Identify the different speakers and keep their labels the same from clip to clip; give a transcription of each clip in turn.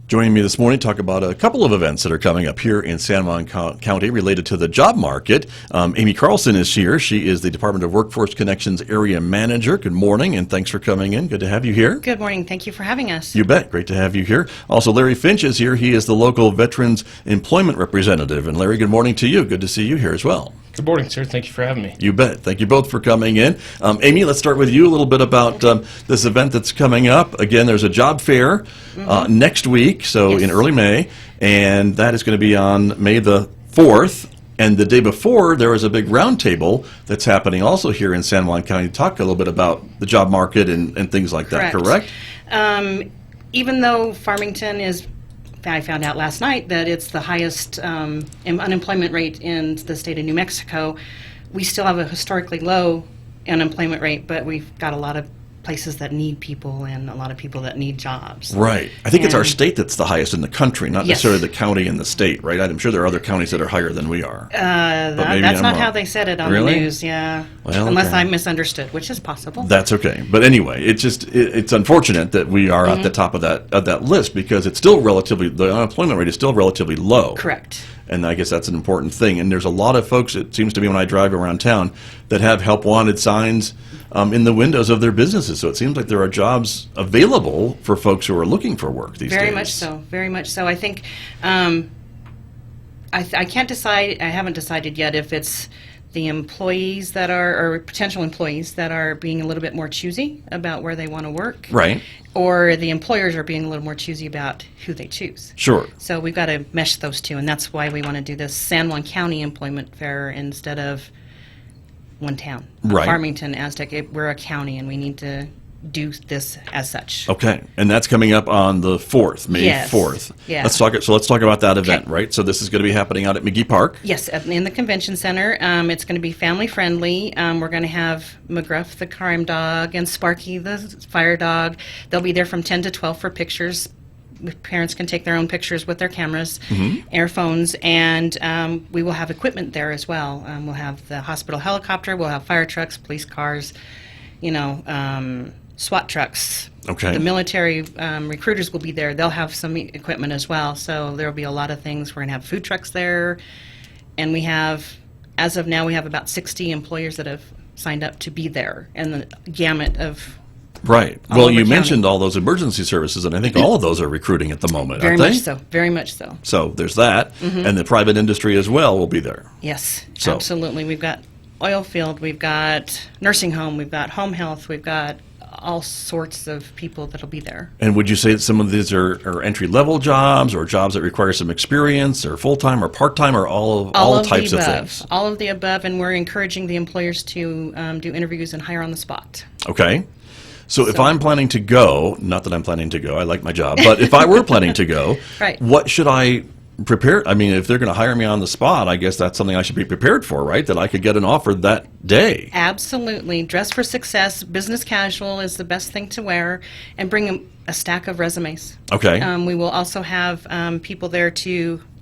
Speaker 1: Joining me this morning to talk about a couple of events that are coming up here in San Juan County related to the job market. Amy Carlson is here. She is the Department of Workforce Connections Area Manager. Good morning, and thanks for coming in. Good to have you here.
Speaker 2: Good morning. Thank you for having us.
Speaker 1: You bet. Great to have you here. Also, Larry Finch is here. He is the local Veterans Employment Representative. And Larry, good morning to you. Good to see you here as well.
Speaker 3: Good morning, sir. Thank you for having me.
Speaker 1: You bet. Thank you both for coming in. Amy, let's start with you a little bit about this event that's coming up. Again, there's a job fair next week, so in early May, and that is going to be on May the 4th. And the day before, there was a big roundtable that's happening also here in San Juan County. Talk a little bit about the job market and things like that, correct?
Speaker 2: Even though Farmington is, I found out last night that it's the highest unemployment rate in the state of New Mexico, we still have a historically low unemployment rate, but we've got a lot of places that need people and a lot of people that need jobs.
Speaker 1: Right. I think it's our state that's the highest in the country, not necessarily the county and the state, right? I'm sure there are other counties that are higher than we are.
Speaker 2: That's not how they said it on the news, yeah.
Speaker 1: Well,
Speaker 2: unless I misunderstood, which is possible.
Speaker 1: That's okay. But anyway, it's unfortunate that we are at the top of that list because it's still the unemployment rate is still relatively low.
Speaker 2: Correct.
Speaker 1: And I guess that's an important thing. And there's a lot of folks, it seems to me when I drive around town, that have help wanted signs in the windows of their businesses. So it seems like there are jobs available for folks who are looking for work these days.
Speaker 2: Very much so. Very much so. I think I can't decide. I haven't decided yet if it's the employees that are, or potential employees that are being a little bit more choosy about where they want to work.
Speaker 1: Right.
Speaker 2: Or the employers are being a little more choosy about who they choose.
Speaker 1: Sure.
Speaker 2: So we've got to mesh those two, and that's why we want to do this San Juan County Employment Fair instead of one town.
Speaker 1: Right.
Speaker 2: Farmington, Aztec, we're a county, and we need to do this as such.
Speaker 1: Okay, and that's coming up on the 4th, May 4th.
Speaker 2: Yeah.
Speaker 1: Let's talk about that event, right? So this is going to be happening out at McGee Park.
Speaker 2: Yes, in the convention center. It's going to be family friendly. We're going to have McGruff the crime dog and Sparky the fire dog. They'll be there from 10 to 12 for pictures. Parents can take their own pictures with their cameras, earphones, and we will have equipment there as well. We'll have the hospital helicopter, we'll have fire trucks, police cars, SWAT trucks.
Speaker 1: Okay.
Speaker 2: The military recruiters will be there. They'll have some equipment as well. So there will be a lot of things. We're going to have food trucks there. And we have, as of now, we have about 60 employers that have signed up to be there. And the gamut of
Speaker 1: Right. Well, you mentioned all those emergency services, and I think all of those are recruiting at the moment, aren't they?
Speaker 2: Very much so. Very much so.
Speaker 1: So there's that. And the private industry as well will be there.
Speaker 2: Yes, absolutely. We've got oil field. We've got nursing home. We've got home health. We've got all sorts of people that'll be there.
Speaker 1: And would you say that some of these are entry-level jobs or jobs that require some experience or full-time or part-time or all types of things?
Speaker 2: All of the above, and we're encouraging the employers to do interviews and hire on the spot.
Speaker 1: Okay. So if I'm planning to go, not that I'm planning to go, I like my job, but if I were planning to go,
Speaker 2: right.
Speaker 1: What should I prepare? I mean, if they're going to hire me on the spot, I guess that's something I should be prepared for, right? That I could get an offer that day. Absolutely.
Speaker 2: Dress for success. Business casual is the best thing to wear, and bring a stack of resumes.
Speaker 1: Okay.
Speaker 2: We will also have people there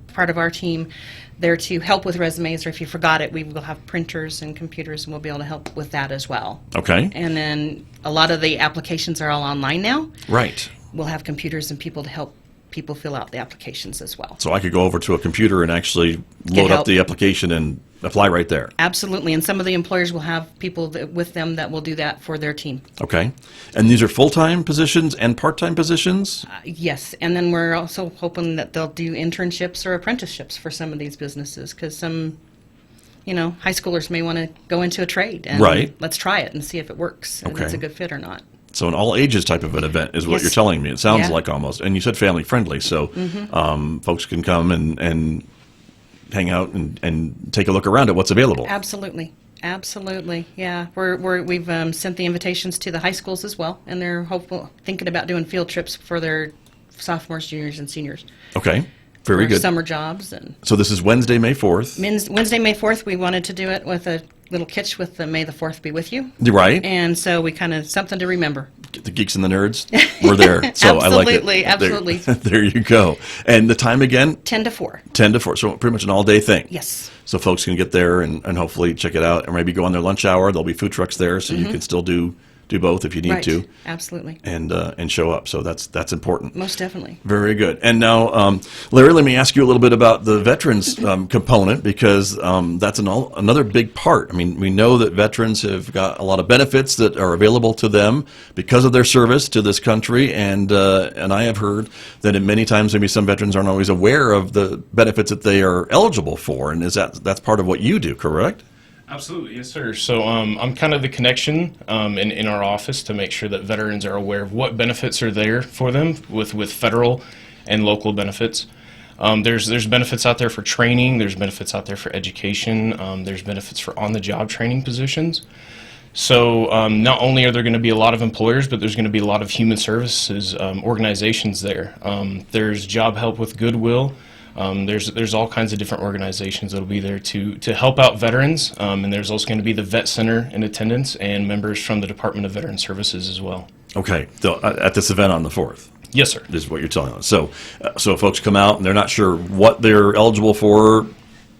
Speaker 2: part of our team, there to help with resumes, or if you forgot it, we will have printers and computers, and we'll be able to help with that as well.
Speaker 1: Okay.
Speaker 2: And then a lot of the applications are all online now.
Speaker 1: Right.
Speaker 2: We'll have computers and people to help people fill out the applications as well.
Speaker 1: So I could go over to a computer and actually load up the application and apply right there.
Speaker 2: Absolutely, and some of the employers will have people with them that will do that for their team.
Speaker 1: Okay. And these are full-time positions and part-time positions?
Speaker 2: Yes, and then we're also hoping that they'll do internships or apprenticeships for some of these businesses, because some, high schoolers may want to go into a trade, and let's try it and see if it works, and it's a good fit or not.
Speaker 1: So an all-ages type of an event is what you're telling me. It sounds like almost. And you said family-friendly, so folks can come and hang out and take a look around at what's available.
Speaker 2: Absolutely. Absolutely, yeah. We've sent the invitations to the high schools as well, and they're thinking about doing field trips for their sophomores, juniors, and seniors.
Speaker 1: Okay, very good.
Speaker 2: Summer jobs.
Speaker 1: So this is Wednesday, May 4th.
Speaker 2: Wednesday, May 4th, we wanted to do it with a little kitsch with the May the 4th be with you.
Speaker 1: Right.
Speaker 2: And so we kind of, something to remember.
Speaker 1: The geeks and the nerds, we're there. So I like it.
Speaker 2: Absolutely.
Speaker 1: There you go. And the time again?
Speaker 2: 10 to 4.
Speaker 1: 10 to 4. So pretty much an all-day thing.
Speaker 2: Yes.
Speaker 1: So folks can get there and hopefully check it out, or maybe go on their lunch hour. There'll be food trucks there, so you can still do do both if you need
Speaker 2: Right.
Speaker 1: to,
Speaker 2: Absolutely.
Speaker 1: and show up. So that's important.
Speaker 2: Most definitely.
Speaker 1: Very good. And now, Larry, let me ask you a little bit about the veterans component, because that's another big part. I mean, we know that veterans have got a lot of benefits that are available to them because of their service to this country, and I have heard that in many times maybe some veterans aren't always aware of the benefits that they are eligible for, and that's part of what you do, correct?
Speaker 3: Absolutely, yes, sir. So I'm kind of the connection in our office to make sure that veterans are aware of what benefits are there for them with federal and local benefits. There's benefits out there for training. There's benefits out there for education. There's benefits for on-the-job training positions. So not only are there going to be a lot of employers, but there's going to be a lot of human services organizations there. There's job help with Goodwill. There's all kinds of different organizations that will be there to help out veterans, and there's also going to be the Vet Center in attendance and members from the Department of Veteran Services as well.
Speaker 1: Okay, so at this event on the 4th.
Speaker 3: Yes, sir.
Speaker 1: Is what you're telling us. So if folks come out and they're not sure what they're eligible for,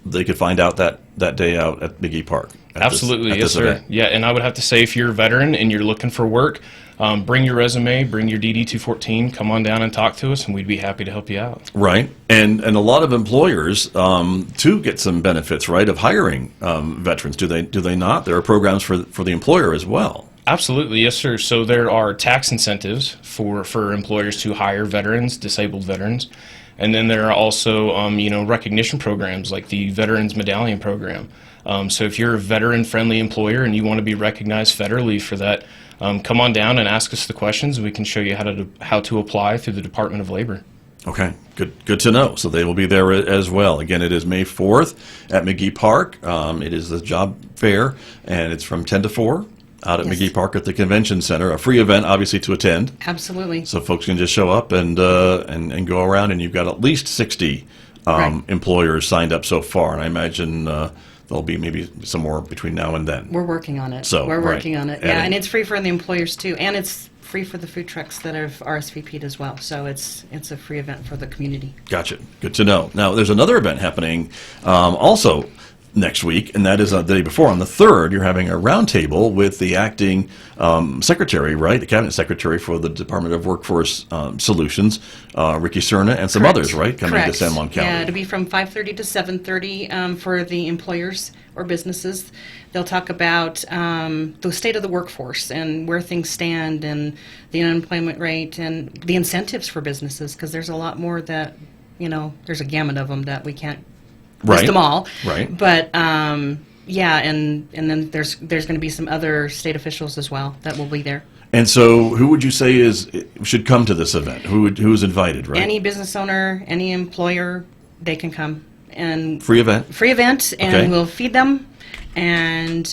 Speaker 1: they could find out that day out at McGee Park.
Speaker 3: Absolutely, yes, sir.
Speaker 1: Event.
Speaker 3: Yeah, and I would have to say, if you're a veteran and you're looking for work, bring your resume, bring your DD-214, come on down and talk to us, and we'd be happy to help you out.
Speaker 1: Right, and a lot of employers too get some benefits, right, of hiring veterans. Do they not? There are programs for the employer as well.
Speaker 3: Absolutely, yes, sir. So there are tax incentives for employers to hire veterans, disabled veterans, and then there are also recognition programs like the Veterans Medallion Program. So if you're a veteran-friendly employer and you want to be recognized federally for that, come on down and ask us the questions, and we can show you how to apply through the Department of Labor.
Speaker 1: Okay, good to know. So they will be there as well. Again, it is May 4th at McGee Park. It is the job fair, and it's from 10 to 4 out at
Speaker 2: Yes.
Speaker 1: McGee Park at the Convention Center. A free event, obviously, to attend.
Speaker 2: Absolutely.
Speaker 1: So folks can just show up and go around, and you've got at least 60
Speaker 2: Right.
Speaker 1: employers signed up so far, and I imagine there'll be maybe some more between now and then.
Speaker 2: We're working on it.
Speaker 1: So,
Speaker 2: We're
Speaker 1: right.
Speaker 2: working on it.
Speaker 1: And-
Speaker 2: Yeah, and it's free for the employers too, and it's free for the food trucks that have RSVP'd as well. So it's a free event for the community.
Speaker 1: Gotcha. Good to know. Now, there's another event happening also next week, and that is the day before, on the 3rd. You're having a roundtable with the acting secretary, right, the cabinet secretary for the Department of Workforce Solutions, Ricky Cerna, and some
Speaker 2: Correct.
Speaker 1: others, right, coming
Speaker 2: Correct.
Speaker 1: to San Juan County.
Speaker 2: Yeah, it'll be from 5:30 to 7:30 for the employers or businesses. They'll talk about the state of the workforce and where things stand and the unemployment rate and the incentives for businesses, because there's a lot more that, there's a gamut of them that we can't list
Speaker 1: Right.
Speaker 2: them all.
Speaker 1: Right.
Speaker 2: But yeah, and then there's going to be some other state officials as well that will be there.
Speaker 1: And so, who would you say should come to this event? Who's invited, right?
Speaker 2: Any business owner, any employer, they can come. And
Speaker 1: Free event?
Speaker 2: free event, and
Speaker 1: Okay.
Speaker 2: we'll feed them. And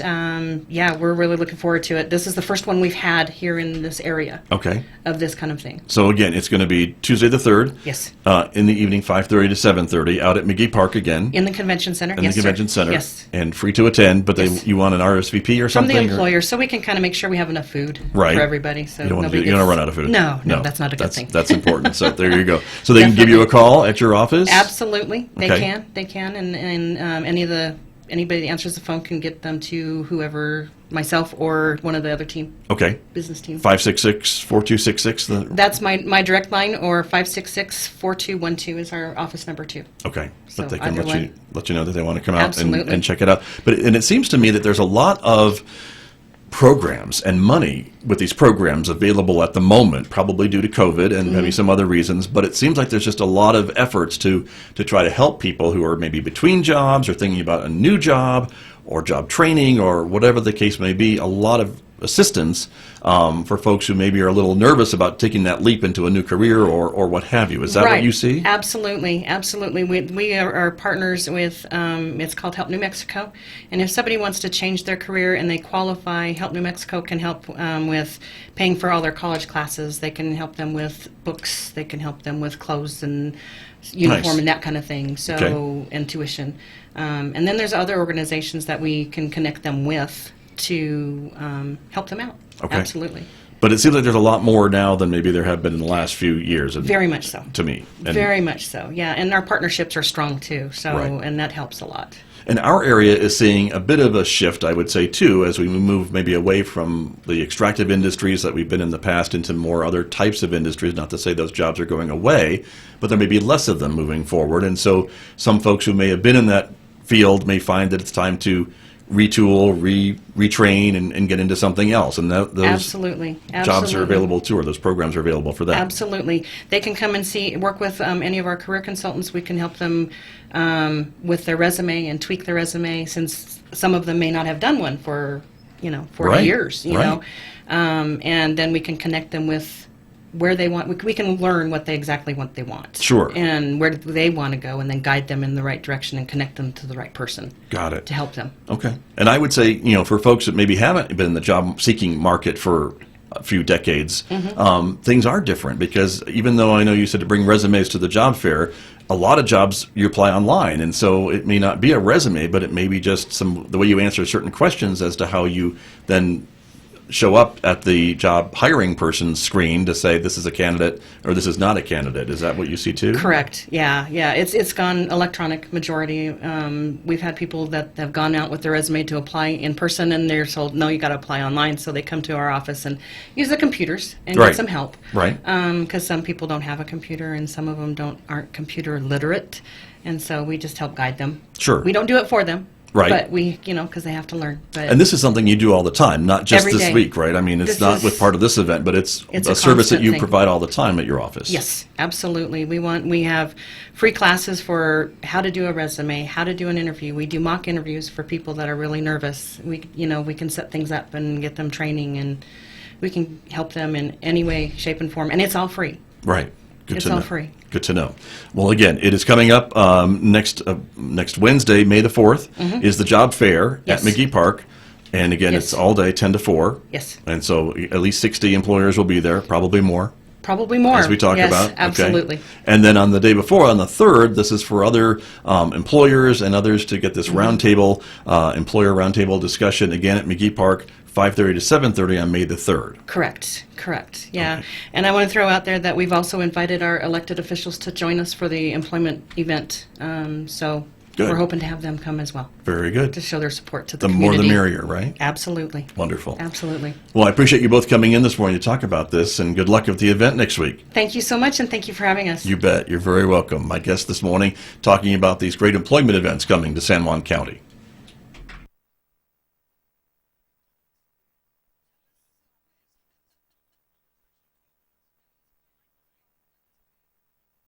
Speaker 2: yeah, we're really looking forward to it. This is the first one we've had here in this area
Speaker 1: Okay.
Speaker 2: of this kind of thing.
Speaker 1: So again, it's going to be Tuesday the 3rd.
Speaker 2: Yes.
Speaker 1: In the evening, 5:30 to 7:30, out at McGee Park again.
Speaker 2: In the convention center.
Speaker 1: In
Speaker 2: Yes,
Speaker 1: the
Speaker 2: sir.
Speaker 1: convention center.
Speaker 2: Yes.
Speaker 1: And free to attend, but
Speaker 2: Yes.
Speaker 1: you want an RSVP or
Speaker 2: From
Speaker 1: something?
Speaker 2: the
Speaker 1: or-
Speaker 2: employer, so we can kind of make sure we have enough food
Speaker 1: Right.
Speaker 2: for everybody. So
Speaker 1: You don't want
Speaker 2: nobody
Speaker 1: to
Speaker 2: gets-
Speaker 1: run out of food.
Speaker 2: No, that's not a good thing.
Speaker 1: That's important. So there you go. So they can give you a call at your office?
Speaker 2: Absolutely, they
Speaker 1: Okay.
Speaker 2: can, and anybody that answers the phone can get them to whoever, myself or one of the other
Speaker 1: Okay.
Speaker 2: business team.
Speaker 1: 566-4266?
Speaker 2: That's my direct line, or 566-4212 is our office number too.
Speaker 1: Okay.
Speaker 2: So
Speaker 1: But they can
Speaker 2: either way.
Speaker 1: let you know that they want to come out
Speaker 2: Absolutely.
Speaker 1: and check it out. And it seems to me that there's a lot of programs and money with these programs available at the moment, probably due to COVID and maybe some other reasons, but it seems like there's just a lot of efforts to try to help people who are maybe between jobs or thinking about a new job or job training or whatever the case may be. A lot of assistance for folks who maybe are a little nervous about taking that leap into a new career or what have you. Is that
Speaker 2: Right.
Speaker 1: what you see?
Speaker 2: Absolutely. We are partners with, it's called Help New Mexico. And if somebody wants to change their career and they qualify, Help New Mexico can help with paying for all their college classes. They can help them with books. They can help them with clothes and uniform
Speaker 1: Nice.
Speaker 2: and that kind of thing. So,
Speaker 1: Okay.
Speaker 2: and tuition. And then there's other organizations that we can connect them with to help them out.
Speaker 1: Okay.
Speaker 2: Absolutely.
Speaker 1: But it seems like there's a lot more now than maybe there have been in the last few years.
Speaker 2: Very much so.
Speaker 1: To me. And,
Speaker 2: Very much so, yeah. And our partnerships are strong too, so,
Speaker 1: Right.
Speaker 2: and that helps a lot.
Speaker 1: And our area is seeing a bit of a shift, I would say, too, as we move maybe away from the extractive industries that we've been in the past into more other types of industries. Not to say those jobs are going away, but there may be less of them moving forward. And so some folks who may have been in that field may find that it's time to retool, retrain, and get into something else. And those
Speaker 2: Absolutely.
Speaker 1: jobs are available too, or those programs are available for them.
Speaker 2: Absolutely. They can come and work with any of our career consultants. We can help them with their resume and tweak their resume, since some of them may not have done one for, 40 years,
Speaker 1: Right.
Speaker 2: And then we can connect them with where they want. We can learn what they want.
Speaker 1: Sure.
Speaker 2: And where do they want to go, and then guide them in the right direction and connect them to the right person
Speaker 1: Got it.
Speaker 2: to help them.
Speaker 1: Okay. And I would say, for folks that maybe haven't been in the job-seeking market for a few decades, things are different, because even though I know you said to bring resumes to the job fair, a lot of jobs you apply online, and so it may not be a resume, but it may be just the way you answer certain questions as to how you then show up at the job hiring person's screen to say this is a candidate or this is not a candidate. Is that what you see too?
Speaker 2: Correct. Yeah. It's gone electronic majority. We've had people that have gone out with their resume to apply in person, and they're told, no, you got to apply online. So they come to our office and use the computers and
Speaker 1: Right.
Speaker 2: get some help.
Speaker 1: Right.
Speaker 2: Because some people don't have a computer, and some of them aren't computer literate, and so we just help guide them.
Speaker 1: Sure.
Speaker 2: We don't do it for them.
Speaker 1: Right.
Speaker 2: But we, because they have to learn. But
Speaker 1: And this is something you do all the time, not just
Speaker 2: Every
Speaker 1: this
Speaker 2: day.
Speaker 1: week, right? I mean, it's
Speaker 2: This
Speaker 1: not
Speaker 2: is-
Speaker 1: with part of this event, but it's
Speaker 2: It's
Speaker 1: a
Speaker 2: a
Speaker 1: service that
Speaker 2: constant
Speaker 1: you
Speaker 2: thing.
Speaker 1: provide all the time at your office.
Speaker 2: Yes, absolutely. We have free classes for how to do a resume, how to do an interview. We do mock interviews for people that are really nervous. We can set things up and get them training, and we can help them in any way, shape, and form. And it's all free.
Speaker 1: Right. Good
Speaker 2: It's
Speaker 1: to
Speaker 2: all
Speaker 1: know.
Speaker 2: free.
Speaker 1: Good to know. Well, again, it is coming up next Wednesday, May the 4th, is the job fair
Speaker 2: Yes.
Speaker 1: at McGee Park. And again,
Speaker 2: Yes.
Speaker 1: it's all day, 10 to 4.
Speaker 2: Yes.
Speaker 1: And so at least 60 employers will be there, probably more.
Speaker 2: Probably more.
Speaker 1: As we talked
Speaker 2: Yes,
Speaker 1: about. Okay.
Speaker 2: absolutely.
Speaker 1: And then on the day before, on the 3rd, this is for other employers and others to get this roundtable, employer roundtable discussion, again at McGee Park, 5:30 to 7:30 on May the 3rd.
Speaker 2: Correct. Yeah.
Speaker 1: Okay.
Speaker 2: And I want to throw out there that we've also invited our elected officials to join us for the employment event. So
Speaker 1: Good.
Speaker 2: we're hoping to have them come as well
Speaker 1: Very good.
Speaker 2: to show their support to the
Speaker 1: The more
Speaker 2: community.
Speaker 1: the merrier, right?
Speaker 2: Absolutely.
Speaker 1: Wonderful.
Speaker 2: Absolutely.
Speaker 1: Well, I appreciate you both coming in this morning to talk about this, and good luck with the event next week.
Speaker 2: Thank you so much, and thank you for having us.
Speaker 1: You bet. You're very welcome. My guest this morning talking about these great employment events coming to San Juan County.